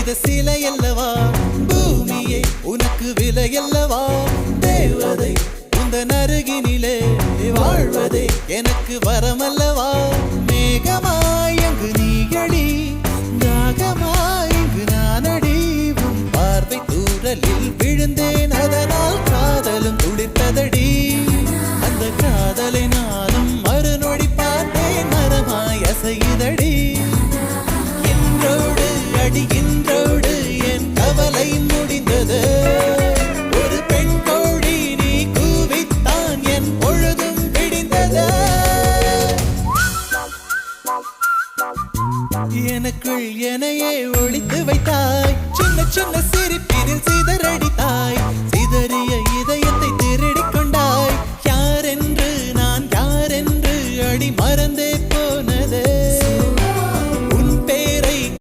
செய்த சிலையல்லவா பூமியே உனக்கு விலையல்லவா தேவதை உந்தன் அருகினிலே வாழ்வதே எனக்கு வரமல்லவா மேகமாய் அங்கு நீயடி தாகமாய் இங்கு நானடி உன் பார்வை தூரலில் விழுந்தேன் அதனால் காதலும் துளிர்த்ததடி அந்த காதலை நானும் மறுநொடி பார்த்தேன் மரமாய் அசையுதடி இன்றோடு அடி இன்றோடு என் கவலை முடிந்தது ஒரு பெண் கோழி நீ கூவித்தான் என் பொழுதும் விடிந்தது எனக்குள் எனையே ஒழித்து வைத்தாய் சின்ன சின்ன சிரிப்பினில் சிதறடித்தாய் சிதறிய